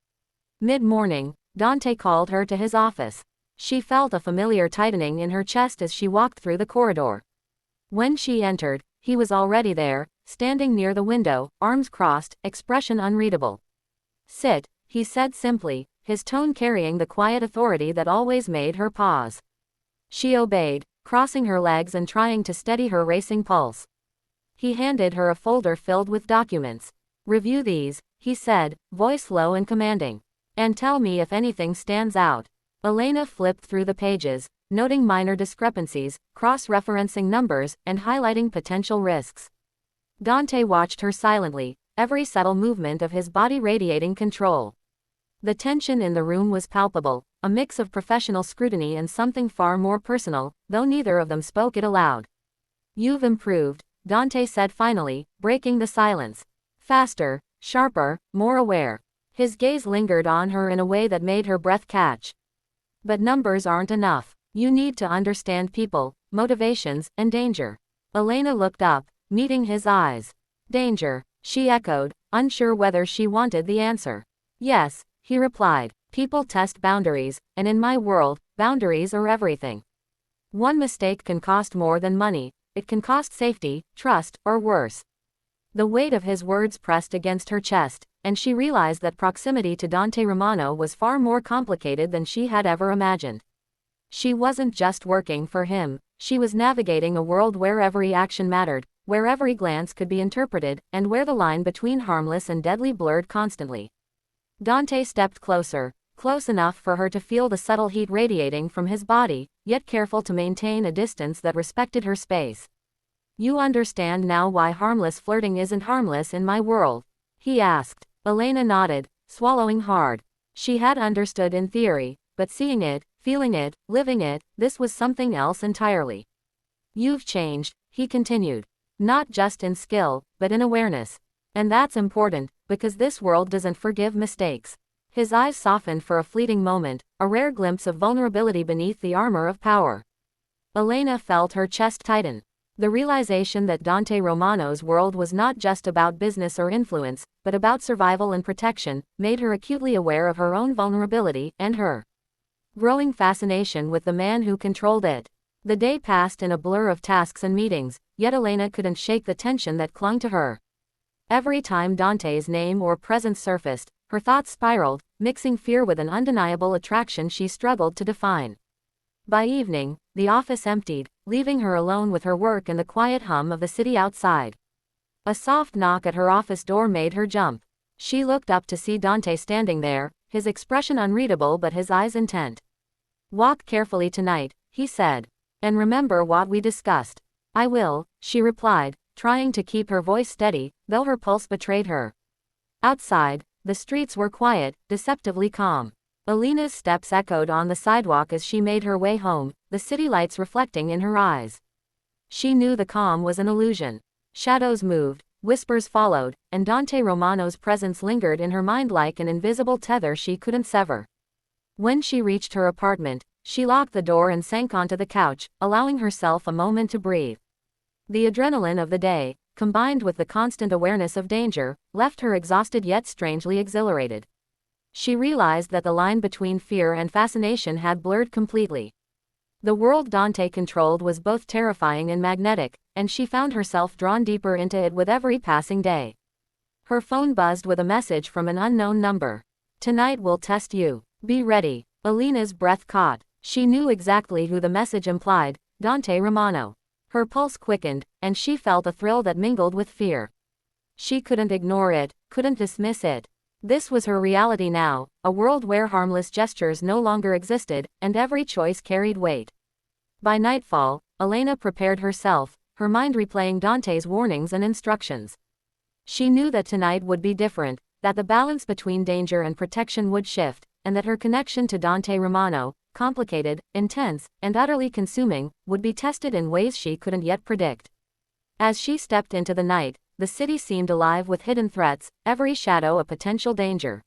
Mid-morning, Dante called her to his office. She felt a familiar tightening in her chest as she walked through the corridor. When she entered, he was already there, standing near the window, arms crossed, expression unreadable. "Sit," he said simply, his tone carrying the quiet authority that always made her pause. She obeyed, crossing her legs and trying to steady her racing pulse. He handed her a folder filled with documents. "Review these," he said, voice low and commanding. "And tell me if anything stands out." Elena flipped through the pages, noting minor discrepancies, cross-referencing numbers, and highlighting potential risks. Dante watched her silently, every subtle movement of his body radiating control. The tension in the room was palpable, a mix of professional scrutiny and something far more personal, though neither of them spoke it aloud. "You've improved," Dante said finally, breaking the silence. "Faster, sharper, more aware." His gaze lingered on her in a way that made her breath catch. "But numbers aren't enough. You need to understand people, motivations, and danger." Elena looked up, meeting his eyes. "Danger," she echoed, unsure whether she wanted the answer. "Yes," he replied. "People test boundaries, and in my world, boundaries are everything. One mistake can cost more than money. It can cost safety, trust, or worse." The weight of his words pressed against her chest, and she realized that proximity to Dante Romano was far more complicated than she had ever imagined. She wasn't just working for him, she was navigating a world where every action mattered, where every glance could be interpreted, and where the line between harmless and deadly blurred constantly. Dante stepped closer, close enough for her to feel the subtle heat radiating from his body, yet careful to maintain a distance that respected her space. "You understand now why harmless flirting isn't harmless in my world?" he asked. Elena nodded, swallowing hard. She had understood in theory, but seeing it, feeling it, living it, this was something else entirely. "You've changed," he continued. "Not just in skill, but in awareness. And that's important, because this world doesn't forgive mistakes." His eyes softened for a fleeting moment, a rare glimpse of vulnerability beneath the armor of power. Elena felt her chest tighten. The realization that Dante Romano's world was not just about business or influence, but about survival and protection, made her acutely aware of her own vulnerability, and her growing fascination with the man who controlled it. The day passed in a blur of tasks and meetings, yet Elena couldn't shake the tension that clung to her. Every time Dante's name or presence surfaced, her thoughts spiraled, mixing fear with an undeniable attraction she struggled to define. By evening, the office emptied, leaving her alone with her work and the quiet hum of the city outside. A soft knock at her office door made her jump. She looked up to see Dante standing there, his expression unreadable but his eyes intent. "Walk carefully tonight," he said. "And remember what we discussed." "I will," she replied, trying to keep her voice steady, though her pulse betrayed her. Outside, the streets were quiet, deceptively calm. Elena's steps echoed on the sidewalk as she made her way home, the city lights reflecting in her eyes. She knew the calm was an illusion. Shadows moved, whispers followed, and Dante Romano's presence lingered in her mind like an invisible tether she couldn't sever. When she reached her apartment, she locked the door and sank onto the couch, allowing herself a moment to breathe. The adrenaline of the day, combined with the constant awareness of danger, left her exhausted yet strangely exhilarated. She realized that the line between fear and fascination had blurred completely. The world Dante controlled was both terrifying and magnetic, and she found herself drawn deeper into it with every passing day. Her phone buzzed with a message from an unknown number. "Tonight will test you. Be ready." Elena's breath caught. She knew exactly who the message implied, Dante Romano. Her pulse quickened, and she felt a thrill that mingled with fear. She couldn't ignore it, couldn't dismiss it. This was her reality now, a world where harmless gestures no longer existed, and every choice carried weight. By nightfall, Elena prepared herself, her mind replaying Dante's warnings and instructions. She knew that tonight would be different, that the balance between danger and protection would shift, and that her connection to Dante Romano, complicated, intense, and utterly consuming, would be tested in ways she couldn't yet predict. As she stepped into the night, the city seemed alive with hidden threats, every shadow a potential danger.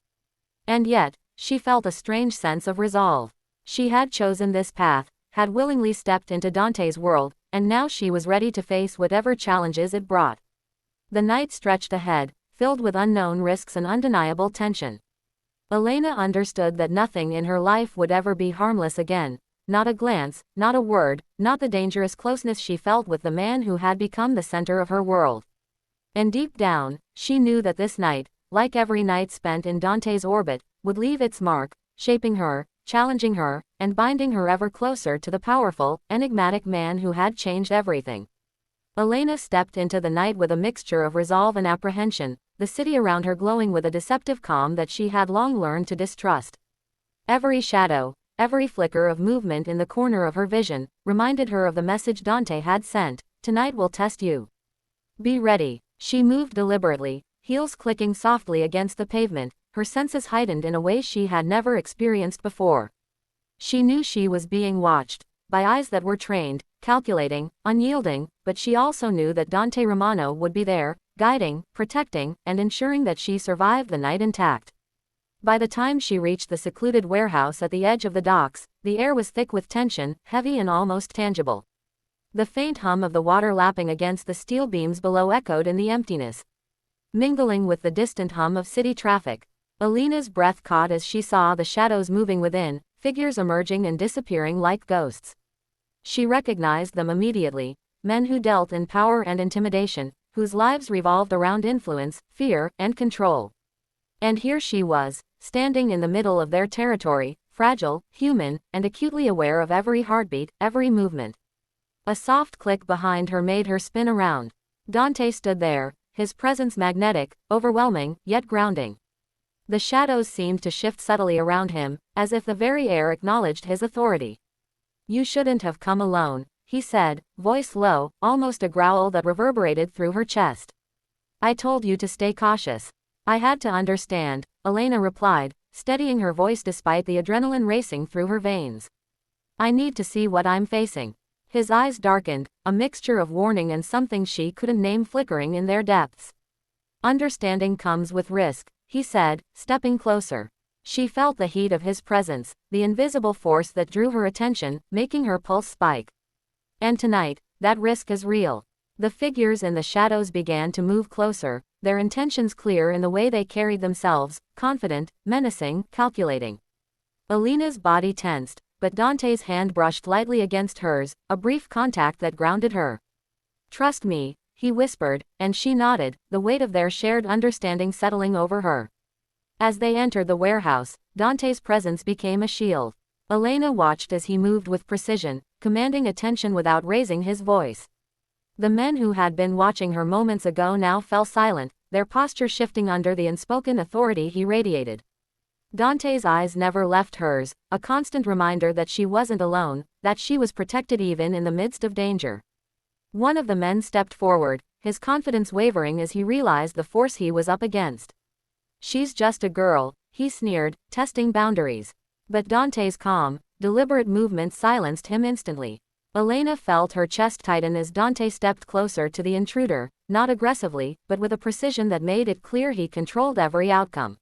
And yet, she felt a strange sense of resolve. She had chosen this path, had willingly stepped into Dante's world, and now she was ready to face whatever challenges it brought. The night stretched ahead, filled with unknown risks and undeniable tension. Elena understood that nothing in her life would ever be harmless again. Not a glance, not a word, not the dangerous closeness she felt with the man who had become the center of her world. And deep down, she knew that this night, like every night spent in Dante's orbit, would leave its mark, shaping her, challenging her, and binding her ever closer to the powerful, enigmatic man who had changed everything. Elena stepped into the night with a mixture of resolve and apprehension, the city around her glowing with a deceptive calm that she had long learned to distrust. Every shadow, every flicker of movement in the corner of her vision, reminded her of the message Dante had sent: "Tonight will test you. Be ready." She moved deliberately, heels clicking softly against the pavement, her senses heightened in a way she had never experienced before. She knew she was being watched, by eyes that were trained, calculating, unyielding, but she also knew that Dante Romano would be there, guiding, protecting, and ensuring that she survived the night intact. By the time she reached the secluded warehouse at the edge of the docks, the air was thick with tension, heavy and almost tangible. The faint hum of the water lapping against the steel beams below echoed in the emptiness, mingling with the distant hum of city traffic. Elena's breath caught as she saw the shadows moving within, figures emerging and disappearing like ghosts. She recognized them immediately, men who dealt in power and intimidation, whose lives revolved around influence, fear, and control. And here she was, standing in the middle of their territory, fragile, human, and acutely aware of every heartbeat, every movement. A soft click behind her made her spin around. Dante stood there, his presence magnetic, overwhelming, yet grounding. The shadows seemed to shift subtly around him, as if the very air acknowledged his authority. "You shouldn't have come alone," he said, voice low, almost a growl that reverberated through her chest. "I told you to stay cautious." "I had to understand," Elena replied, steadying her voice despite the adrenaline racing through her veins. "I need to see what I'm facing." His eyes darkened, a mixture of warning and something she couldn't name flickering in their depths. "Understanding comes with risk," he said, stepping closer. She felt the heat of his presence, the invisible force that drew her attention, making her pulse spike. "And tonight, that risk is real." The figures in the shadows began to move closer, their intentions clear in the way they carried themselves, confident, menacing, calculating. Elena's body tensed, but Dante's hand brushed lightly against hers, a brief contact that grounded her. "Trust me," he whispered, and she nodded, the weight of their shared understanding settling over her. As they entered the warehouse, Dante's presence became a shield. Elena watched as he moved with precision, commanding attention without raising his voice. The men who had been watching her moments ago now fell silent, their posture shifting under the unspoken authority he radiated. Dante's eyes never left hers, a constant reminder that she wasn't alone, that she was protected even in the midst of danger. One of the men stepped forward, his confidence wavering as he realized the force he was up against. "She's just a girl," he sneered, testing boundaries. But Dante's calm, deliberate movement silenced him instantly. Elena felt her chest tighten as Dante stepped closer to the intruder, not aggressively, but with a precision that made it clear he controlled every outcome.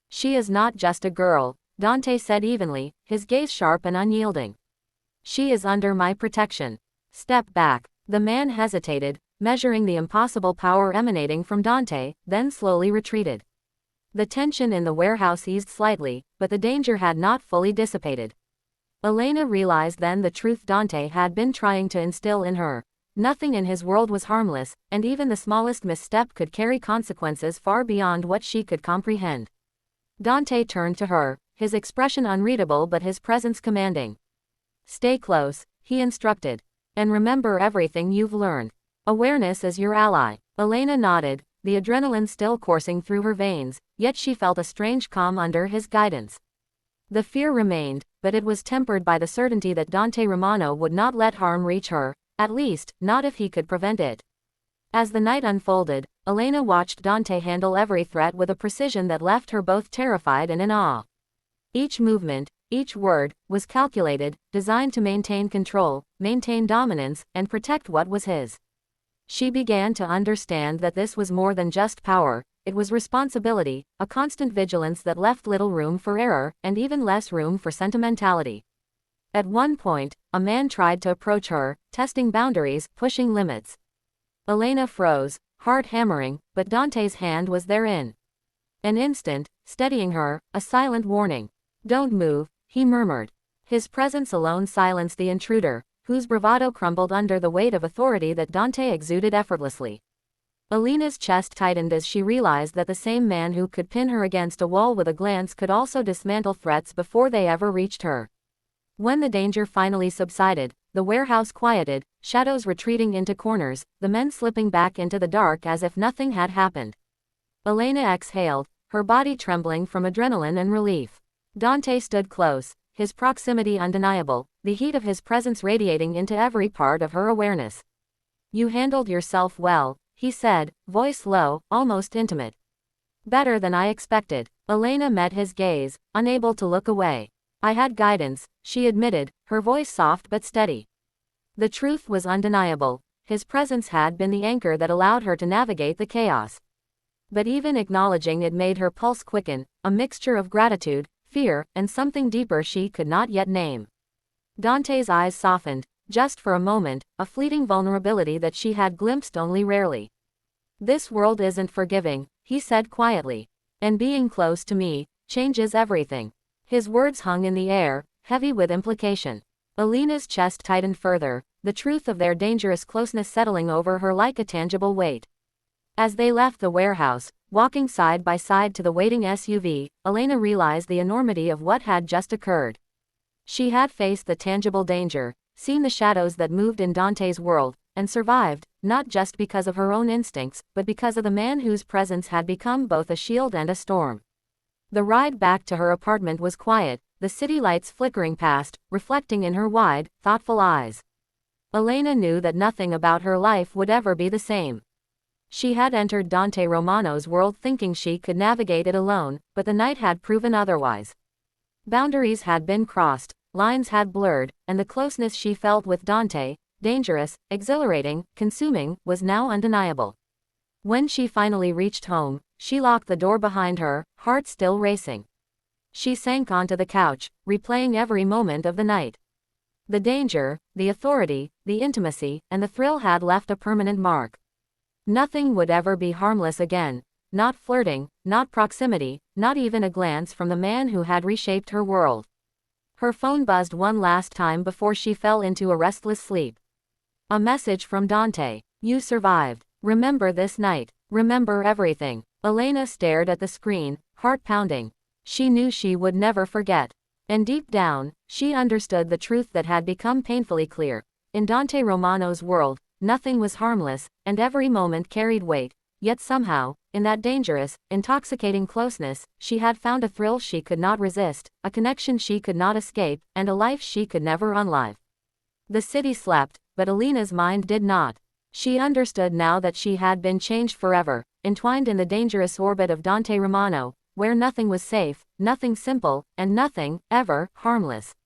"She is not just a girl," Dante said evenly, his gaze sharp and unyielding. "She is under my protection." "Step back." The man hesitated, measuring the impossible power emanating from Dante, then slowly retreated. The tension in the warehouse eased slightly, but the danger had not fully dissipated. Elena realized then the truth Dante had been trying to instill in her. Nothing in his world was harmless, and even the smallest misstep could carry consequences far beyond what she could comprehend. Dante turned to her, his expression unreadable but his presence commanding. "Stay close," he instructed. "And remember everything you've learned. Awareness is your ally." Elena nodded, the adrenaline still coursing through her veins, yet she felt a strange calm under his guidance. The fear remained, but it was tempered by the certainty that Dante Romano would not let harm reach her, at least, not if he could prevent it. As the night unfolded, Elena watched Dante handle every threat with a precision that left her both terrified and in awe. Each movement, each word, was calculated, designed to maintain control, maintain dominance, and protect what was his. She began to understand that this was more than just power, it was responsibility, a constant vigilance that left little room for error, and even less room for sentimentality. At one point, a man tried to approach her, testing boundaries, pushing limits. Elena froze, heart hammering, but Dante's hand was therein. An instant, steadying her, a silent warning. "Don't move," he murmured. His presence alone silenced the intruder, whose bravado crumbled under the weight of authority that Dante exuded effortlessly. Elena's chest tightened as she realized that the same man who could pin her against a wall with a glance could also dismantle threats before they ever reached her. When the danger finally subsided, the warehouse quieted, shadows retreating into corners, the men slipping back into the dark as if nothing had happened. Elena exhaled, her body trembling from adrenaline and relief. Dante stood close, his proximity undeniable, the heat of his presence radiating into every part of her awareness. "You handled yourself well," he said, voice low, almost intimate. "Better than I expected." Elena met his gaze, unable to look away. "I had guidance," she admitted, her voice soft but steady. The truth was undeniable. His presence had been the anchor that allowed her to navigate the chaos. But even acknowledging it made her pulse quicken, a mixture of gratitude, fear, and something deeper she could not yet name. Dante's eyes softened, just for a moment, a fleeting vulnerability that she had glimpsed only rarely. "This world isn't forgiving," he said quietly. "And being close to me changes everything." His words hung in the air, heavy with implication. Elena's chest tightened further, the truth of their dangerous closeness settling over her like a tangible weight. As they left the warehouse, walking side by side to the waiting SUV, Elena realized the enormity of what had just occurred. She had faced the tangible danger, seen the shadows that moved in Dante's world, and survived, not just because of her own instincts, but because of the man whose presence had become both a shield and a storm. The ride back to her apartment was quiet, the city lights flickering past, reflecting in her wide, thoughtful eyes. Elena knew that nothing about her life would ever be the same. She had entered Dante Romano's world thinking she could navigate it alone, but the night had proven otherwise. Boundaries had been crossed, lines had blurred, and the closeness she felt with Dante, dangerous, exhilarating, consuming, was now undeniable. When she finally reached home, she locked the door behind her, heart still racing. She sank onto the couch, replaying every moment of the night. The danger, the authority, the intimacy, and the thrill had left a permanent mark. Nothing would ever be harmless again. Not flirting, not proximity, not even a glance from the man who had reshaped her world. Her phone buzzed one last time before she fell into a restless sleep. A message from Dante. "You survived. Remember this night. Remember everything." Elena stared at the screen, heart pounding. She knew she would never forget. And deep down, she understood the truth that had become painfully clear. In Dante Romano's world, nothing was harmless, and every moment carried weight, yet somehow, in that dangerous, intoxicating closeness, she had found a thrill she could not resist, a connection she could not escape, and a life she could never unlive. The city slept, but Elena's mind did not. She understood now that she had been changed forever, entwined in the dangerous orbit of Dante Romano, where nothing was safe, nothing simple, and nothing, ever, harmless.